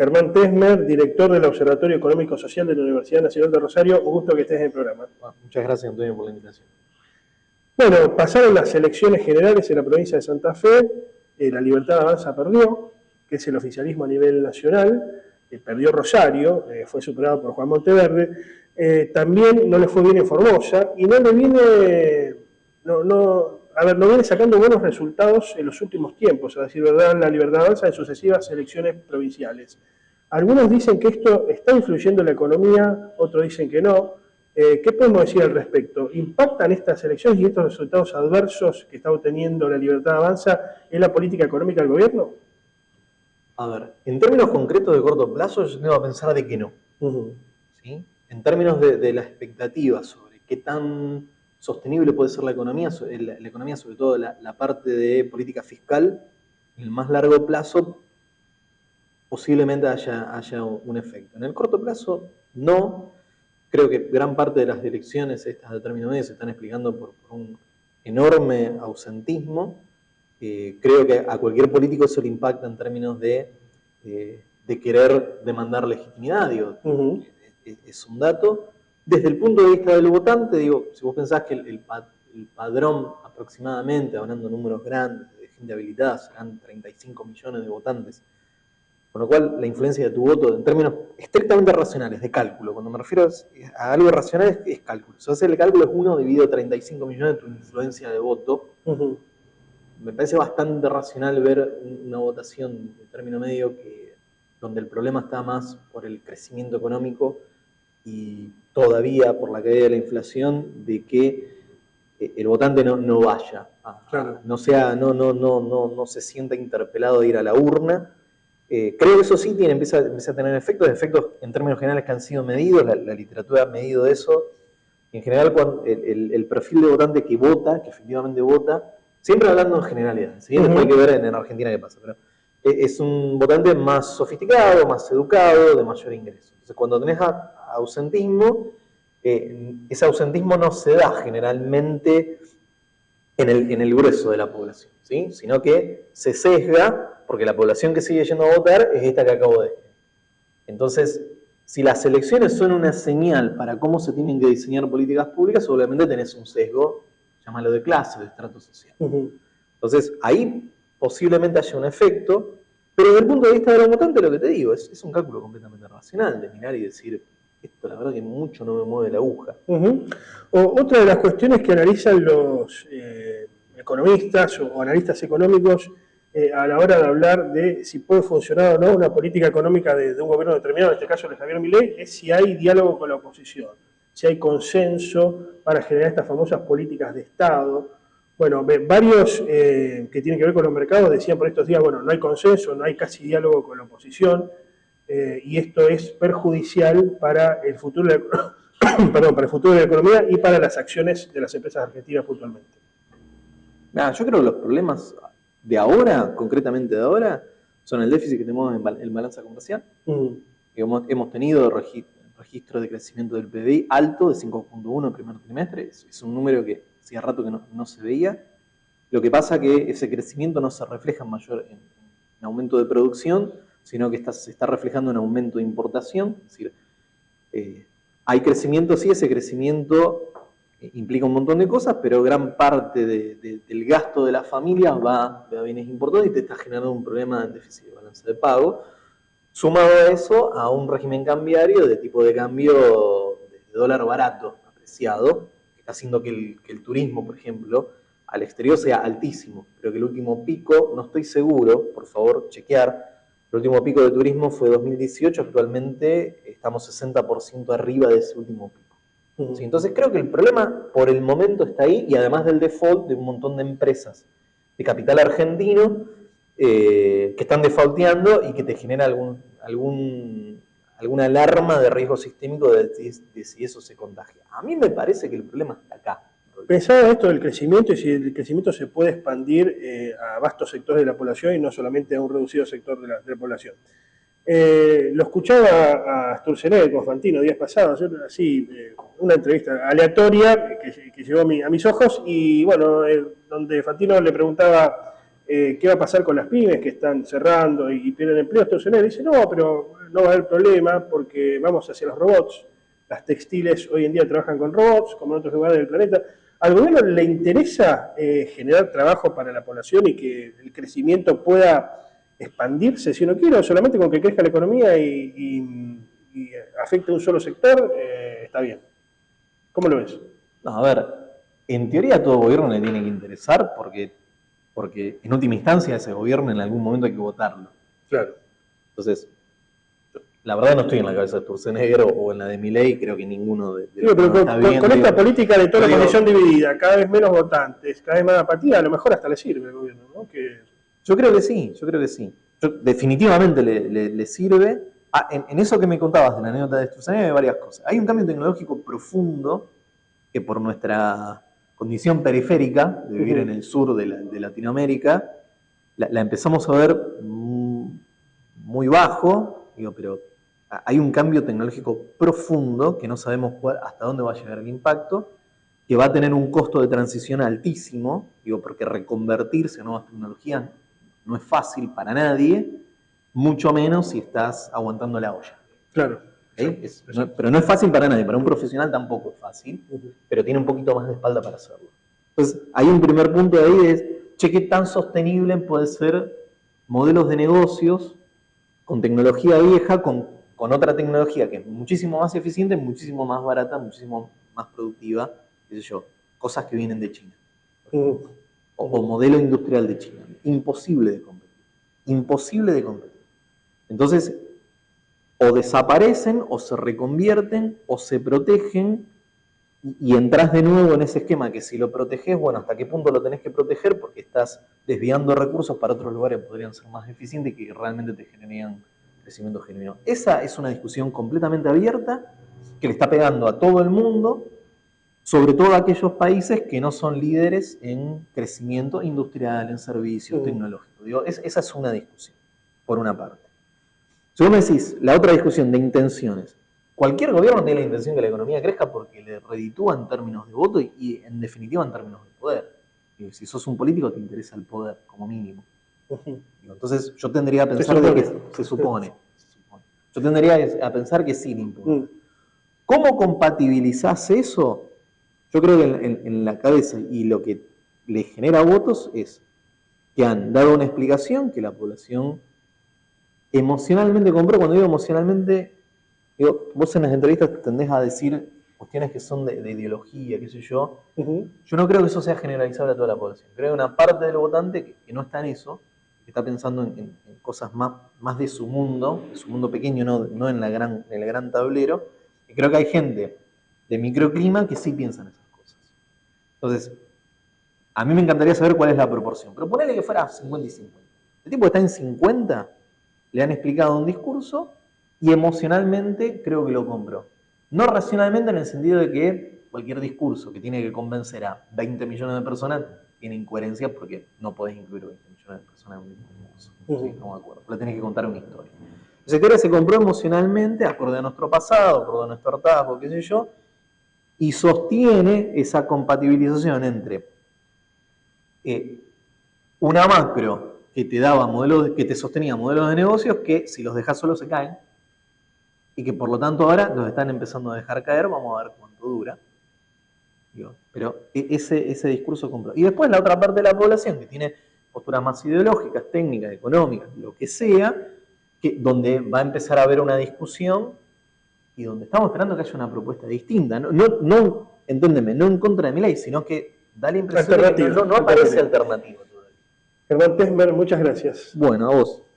Germán Tesmer, director del Observatorio Económico Social de la Universidad Nacional de Rosario. Un gusto que estés en el programa. Bueno, muchas gracias, Antonio, por la invitación. Bueno, pasaron las elecciones generales en la provincia de Santa Fe. La Libertad Avanza perdió, que es el oficialismo a nivel nacional. Perdió Rosario, fue superado por Juan Monteverde. También no le fue bien en Formosa y no viene sacando buenos resultados en los últimos tiempos, a decir verdad, la Libertad Avanza en sucesivas elecciones provinciales. Algunos dicen que esto está influyendo en la economía, otros dicen que no. ¿Qué podemos decir al respecto? ¿Impactan estas elecciones y estos resultados adversos que está obteniendo la Libertad Avanza en la política económica del gobierno? A ver, en términos concretos de corto plazo, yo tengo a pensar de que no. ¿Sí? En términos de la expectativa sobre qué tan sostenible puede ser la economía sobre todo la parte de política fiscal, en el más largo plazo, posiblemente haya un efecto. En el corto plazo, no. Creo que gran parte de las elecciones estas de término medio se están explicando por un enorme ausentismo. Creo que a cualquier político eso le impacta en términos de querer demandar legitimidad, digo, es un dato. Desde el punto de vista del votante, digo, si vos pensás que el padrón aproximadamente, hablando de números grandes, de gente habilitada, serán 35 millones de votantes, con lo cual la influencia de tu voto en términos estrictamente racionales, de cálculo, cuando me refiero a algo racional es cálculo. Si hacer el cálculo es 1 dividido 35 millones de tu influencia de voto. Me parece bastante racional ver una votación de término medio donde el problema está más por el crecimiento económico y todavía por la caída de la inflación, de que el votante no vaya, no se sienta interpelado de ir a la urna. Creo que eso sí empieza a tener efectos en términos generales que han sido medidos, la literatura ha medido eso. En general, cuando el perfil de votante que vota, que efectivamente vota, siempre hablando en generalidad, ¿sí? Después hay que ver en Argentina qué pasa, pero es un votante más sofisticado, más educado, de mayor ingreso. Entonces, cuando tenés ausentismo, ese ausentismo no se da generalmente en el grueso de la población, ¿sí? Sino que se sesga porque la población que sigue yendo a votar es esta que acabo de decir. Entonces, si las elecciones son una señal para cómo se tienen que diseñar políticas públicas, obviamente tenés un sesgo, llámalo de clase, de estrato social. Entonces, ahí posiblemente haya un efecto, pero desde el punto de vista de los votantes, lo que te digo, es un cálculo completamente racional de mirar y decir, esto la verdad que mucho no me mueve la aguja. Otra de las cuestiones que analizan los economistas o analistas económicos a la hora de hablar de si puede funcionar o no una política económica de un gobierno determinado, en este caso de Javier Milei, es si hay diálogo con la oposición, si hay consenso para generar estas famosas políticas de Estado. Bueno, varios que tienen que ver con los mercados decían por estos días, bueno, no hay consenso, no hay casi diálogo con la oposición, y esto es perjudicial para el futuro de para el futuro de la economía y para las acciones de las empresas argentinas puntualmente. Yo creo que los problemas de ahora, concretamente de ahora, son el déficit que tenemos en balanza comercial. Hemos tenido registro de crecimiento del PBI alto de 5.1 el primer trimestre. Es un número que hacía rato que no se veía. Lo que pasa es que ese crecimiento no se refleja en aumento de producción, sino que se está reflejando en aumento de importación. Es decir, hay crecimiento, sí, ese crecimiento implica un montón de cosas, pero gran parte del gasto de las familias va a bienes importados y te está generando un problema de déficit de balanza de pago. Sumado a eso, a un régimen cambiario de tipo de cambio de dólar barato, apreciado, que está haciendo que el turismo, por ejemplo, al exterior sea altísimo. Creo que el último pico, no estoy seguro, por favor, chequear, el último pico de turismo fue 2018, actualmente estamos 60% arriba de ese último pico. ¿Sí? Entonces creo que el problema por el momento está ahí, y además del default de un montón de empresas de capital argentino que están defaulteando y que te genera alguna alarma de riesgo sistémico de si eso se contagia. A mí me parece que el problema está acá. Pensaba esto del crecimiento y si el crecimiento se puede expandir a vastos sectores de la población y no solamente a un reducido sector de la población. Lo escuchaba a Sturzenegger con Fantino días pasados, así, una entrevista aleatoria que llegó a mis ojos y bueno, donde Fantino le preguntaba ¿qué va a pasar con las pymes que están cerrando y pierden empleo? Estados Unidos dice, no, pero no va a haber problema porque vamos hacia los robots. Las textiles hoy en día trabajan con robots, como en otros lugares del planeta. ¿Al gobierno le interesa generar trabajo para la población y que el crecimiento pueda expandirse si uno quiere, o solamente con que crezca la economía y afecte a un solo sector, está bien? ¿Cómo lo ves? No, a ver, en teoría a todo gobierno le tiene que interesar porque en última instancia ese gobierno en algún momento hay que votarlo. Claro. Entonces, la verdad no estoy en la cabeza de Sturzenegger o en la de Milei, creo que ninguno de sí, pero con esta política de toda la condición dividida, cada vez menos votantes, cada vez más apatía, a lo mejor hasta le sirve al gobierno, ¿no? Yo creo que sí. Definitivamente le sirve. En eso que me contabas de la anécdota de Sturzenegger hay varias cosas. Hay un cambio tecnológico profundo que por nuestra condición periférica de vivir en el sur de Latinoamérica, la empezamos a ver muy bajo, pero hay un cambio tecnológico profundo que no sabemos hasta dónde va a llegar el impacto, que va a tener un costo de transición altísimo, porque reconvertirse a nuevas tecnologías no es fácil para nadie, mucho menos si estás aguantando la olla. Claro. Pero no es fácil para nadie, para un profesional tampoco es fácil, pero tiene un poquito más de espalda para hacerlo. Entonces, hay un primer punto de ahí es, ¿qué tan sostenible puede ser modelos de negocios con tecnología vieja, con otra tecnología que es muchísimo más eficiente, muchísimo más barata, muchísimo más productiva, qué sé yo, cosas que vienen de China? O modelo industrial de China. Imposible de competir. Imposible de competir. Entonces, o desaparecen, o se reconvierten, o se protegen, y entras de nuevo en ese esquema que si lo proteges, bueno, ¿hasta qué punto lo tenés que proteger? Porque estás desviando recursos para otros lugares que podrían ser más eficientes y que realmente te generarían crecimiento genuino. Esa es una discusión completamente abierta que le está pegando a todo el mundo, sobre todo a aquellos países que no son líderes en crecimiento industrial, en servicios tecnológicos. Esa es una discusión, por una parte. Si vos me decís, la otra discusión de intenciones, cualquier gobierno tiene la intención que la economía crezca porque le reditúa en términos de voto y en definitiva en términos de poder. Y si sos un político te interesa el poder, como mínimo. Entonces yo tendría a pensar de que se supone. Yo tendría a pensar que sí le importa. ¿Cómo compatibilizás eso? Yo creo que en la cabeza y lo que le genera votos es que han dado una explicación que la población emocionalmente compró. Cuando digo emocionalmente, vos en las entrevistas tendés a decir cuestiones que son de ideología, qué sé yo. Yo no creo que eso sea generalizable a toda la población. Creo que una parte del votante que no está en eso, que está pensando en cosas más de su mundo pequeño, no en el gran tablero, y creo que hay gente de microclima que sí piensa en esas cosas. Entonces, a mí me encantaría saber cuál es la proporción, pero ponele que fuera 50 y 50. El tipo que está en 50, le han explicado un discurso y emocionalmente creo que lo compró. No racionalmente en el sentido de que cualquier discurso que tiene que convencer a 20 millones de personas tiene incoherencia porque no podés incluir 20 millones de personas en un discurso. ¿Sí? No me acuerdo. Le tenés que contar una historia. Esa historia se compró emocionalmente, acorde a nuestro pasado, acorde a nuestro hartazgo, qué sé yo, y sostiene esa compatibilización entre una macro que te daba modelos, que te sostenía modelos de negocios que si los dejas solos se caen y que por lo tanto ahora los están empezando a dejar caer, vamos a ver cuánto dura. Pero ese discurso compró. Y después la otra parte de la población que tiene posturas más ideológicas, técnicas, económicas, lo que sea, donde va a empezar a haber una discusión y donde estamos esperando que haya una propuesta distinta. No, enténdeme, no en contra de Milei, sino que da la impresión de que no aparece alternativa todavía. Germán Tesmer, muchas gracias. Bueno, a vos.